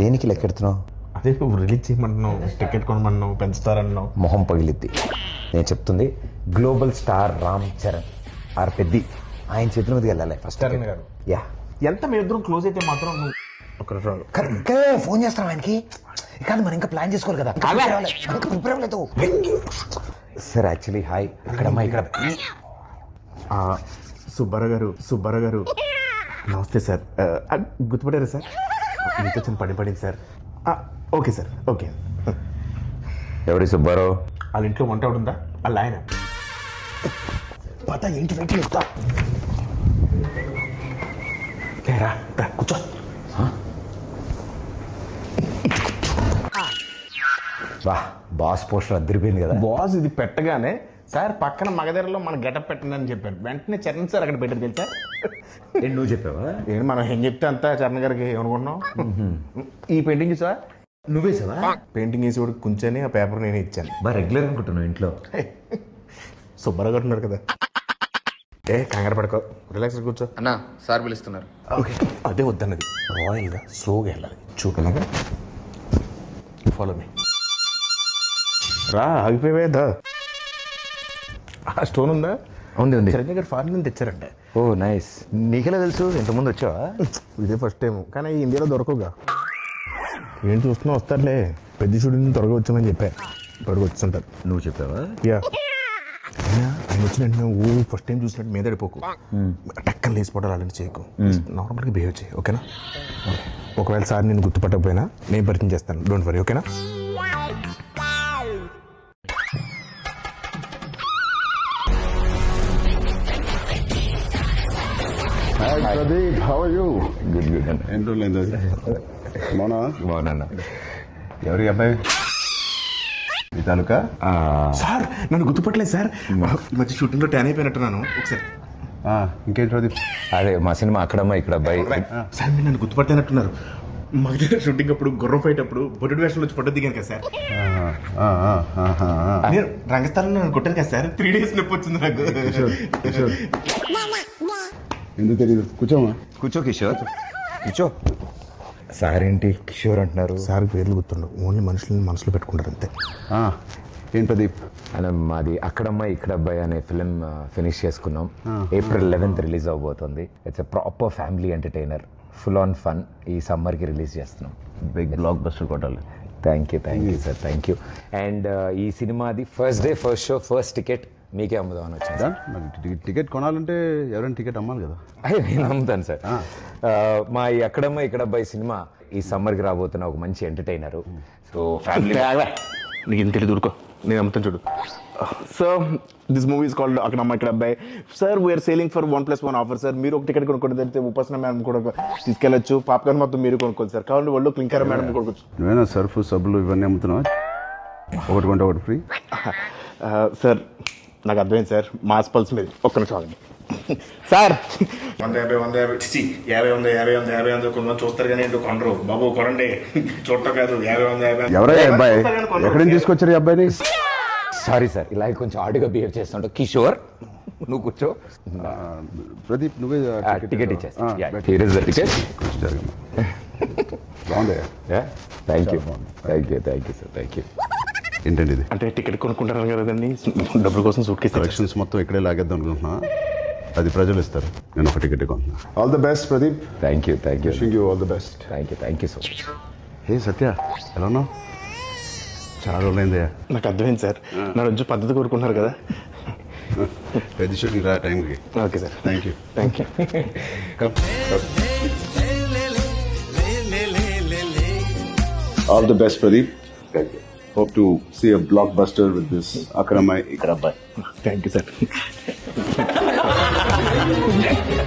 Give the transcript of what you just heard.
దేనికి లెక్కెడుతున్నావు? అదే నువ్వు రిలీజ్ చేయమంటున్నావు, టికెట్ కొనమన్నావు, పెంచుతారన్నావు. మొహం పగిలిద్ది. నేను చెప్తుంది గ్లోబల్ స్టార్ రామ్ చరణ్ ఆర్ పెద్ది, ఆయన చేతుల మీదకి వెళ్ళాలి ఫస్ట్. చరణ్ గారు యా, ఎంత మీ ఇద్దరం క్లోజ్ అయితే మాత్రం నువ్వు ఒక ఫోన్ చేస్తాం ఆయనకి. కాదు మరి ఇంకా ప్లాన్ చేసుకోవాలి కదా, ప్రిపేర్ అవ్వలేదు. సార్ యాక్చువల్లీ హాయ్, అక్కడ ఇక్కడ సుబ్బారావు గారు నమస్తే సార్. గుర్తుపడారా సార్? మీతో చిన్న పడింది సార్. Okay sir, okay. ఎవరి సుబ్బారావు? వాళ్ళ ఇంట్లో వంట ఉందా? వాళ్ళ ఆయన పత ఏంటి వెంట చెప్తా. కూర్చో. బాస్ పోస్టర్ అద్దరిపోయింది కదా. బాస్ ఇది పెట్టగానే సార్ పక్కన మగధరలో మన గెటప్ పెట్టండి అని చెప్పారు. వెంటనే చరణ్ సార్ అక్కడ పెట్టారు తెలుసా? నువ్వు చెప్పావా? ఏంటి మనం ఏం చెప్తే అంతా చరణ్ గారికి ఏమనుకుంటున్నాం. ఈ పెయింటింగ్ చూసా? నువ్వేసావా? పెయింటింగ్ వేసి కూడా కూర్చొని ఆ పేపర్ నేనే ఇచ్చాను. రెగ్యులర్ అనుకుంటున్నావు ఇంట్లో. సుబ్బారావు గారు ఉన్నారు కదా. కంగారు పడుకో, రిలాక్స్ కూర్చో. అన్నా సార్ పిలుస్తున్నారు. ఓకే, అదే వద్దన్నది. రాయల్గా స్లోగా వెళ్ళాలి. చూడలాగా ఫాలో మీ. రా, ఆగిపోయేదా? ఆ స్టోన్ ఉందా? ఉంది. చరణ్ గారు ఫారెన్ నుంచి తెచ్చారంటే. ఓ నైస్. నీకెలా తెలుసు? ఇంతకుముందు వచ్చావా? ఇదే ఫస్ట్ టైం, కానీ ఇండియాలో దొరకవుగా. ఏంటి చూస్తున్నా? వస్తారులే, పెద్ద షూటింగ్ త్వరగా వచ్చామని చెప్పా. త్వరగా వచ్చుంటారు. నువ్వు చెప్పావా? యా. ఆయన వచ్చిన వెంటనే ఫస్ట్ టైం చూసినట్టు మీద పడిపోకు, టక్కన లేచిపోవడాలు అలాంటి చేయకు. నార్మల్గా బిహేవ్ చేయి, ఓకేనా? ఒకవేళ సార్ నేను గుర్తుపట్టకపోయినా నేను పరిచయం చేస్తాను, డోంట్ వరీ, ఓకేనా? Pradeep, how are you? Good అన్న. ఏం రోజులైంది అది? బాగున్నా. ఎవరి అబ్బాయి? మీ తాలూకా? సార్ నన్ను గుర్తుపట్టలేదు సార్. మధ్య షూటింగ్లో ట్యాన్ అయిపోయినట్టున్నాను. ఒకసారి ఇంకేంటి ప్రదీప్? అదే మా సినిమా అక్కడమ్మా ఇక్కడ అబ్బాయి. సార్ మీరు నన్ను గుర్తుపట్టేనట్టున్నారు. మా దగ్గర షూటింగ్ అప్పుడు గుర్రం ఫైట్ అప్పుడు బొడ్డు వేషంలో వచ్చి ఫోటో దిగాను కదా సార్. నేను రంగస్థలంలో నన్ను కొట్టాను కదా సార్. 3 days నొప్పి వచ్చింది నాకు. ఎందుకు తెలియదు? కూర్చోమా. కూర్చో కిషోర్, కూర్చో. సార్ ఏంటి కిషోర్ అంటున్నారు? సార్ పేర్లు గుర్తుండవు, ఓన్లీ మనుషులని మనసులో పెట్టుకుంటారు అంతే. ఏం ప్రదీప్? మాది అక్కడమ్మా ఇక్కడ అబ్బాయి అనే ఫిలిం ఫినిష్ చేసుకున్నాం. April 11th రిలీజ్ అవబోతుంది. It's a proper family entertainer, full on fun. ఈ సమ్మర్కి రిలీజ్ చేస్తున్నాం. బిగ్ బ్లాక్ బస్టర్ కొట్టాలి. Thank you sir, thank you. And ఈ సినిమాది first day first show first ticket మీకే అమ్ముదామని వచ్చింది. టికెట్ కొనాలంటే ఎవరైనా టికెట్ అమ్మాలి కదా. నేను అమ్ముతాను సార్. మా ఈ అక్కడమ్మ ఇక్కడ అబ్బాయి సినిమా ఈ సమ్మర్కి రాబోతున్న ఒక మంచి ఎంటర్టైనర్. సో ఫ్యామిలీ నీకు ఇంత తెలియదు, ఊరుకో, నేను అమ్ముతాను చూడు. So this movie is called Akkadamma Ikkada Abbayi. Sir we're selling for 1+1 offer sir. మీరు ఒక టికెట్ కొనుక్కోండి, తెలిస్తే ఉపాసన మేడం కూడా తీసుకెళ్ళచ్చు. పాప్కార్న్ మొత్తం మీరు కొనుక్కోండి సార్. కావాలి వాళ్ళు క్లింకర్ మేడం కొనుక్కోవచ్చు. నువ్వేనా సర్ఫ్ సబ్బులు ఇవన్నీ అమ్ముతున్నావా? ఒకటి కొంటే ఒకటి ఫ్రీ. సార్ నాకు అర్థమైంది సార్, మాస్ పల్స్ మీద. ఒక్క నిమిషం ఆగండి సార్. 150 కొంతమంది చూస్తారు కానీ ఏంటో కొనరు. బాబు కొనండి, చూడటం కాదు. 50 ఎవరయ్యా అబ్బాయి? ఎక్కడి నుంచి తీసుకొచ్చారు ఈ అబ్బాయిని? సారీ సార్, ఇలా కొంచెం ఆడుగా బిహేవ్ చేస్తుంటా. కిషోర్ నువ్వు కూర్చో. ప్రదీప్ నువ్వే టికెట్ ఇచ్చేస్తా. Here is the ticket. బాగుందయ్యా. Thank you sir, thank you. ఏంటండి ఇది? అంటే టికెట్ కొనుక్కుంటారు కదండి, డబ్బుల కోసం సూట్ కేసు కలెక్షన్స్ మొత్తం ఇక్కడే లాగేద్దాం అనుకుంటున్నా. అది ప్రజలు ఇస్తారు, నేను ఒక టికెట్ కొంటున్నా. All the best Pradeep. Thank you wishing you all the best. Thank you so much. Hey Satya, ఎలా ఉన్నావు? చాలా రోజులైందయ్యా. నాకు అర్థమైంది సార్, నా రోజు పద్ధతి కోరుకుంటున్నారు కదా. పెద్ద షూటింగ్ రా టైంకి. Okay sir, thank you. All the best Pradeep. Thank you. Hope to see a blockbuster with this Akramai Ikrabbai. Thank you, sir.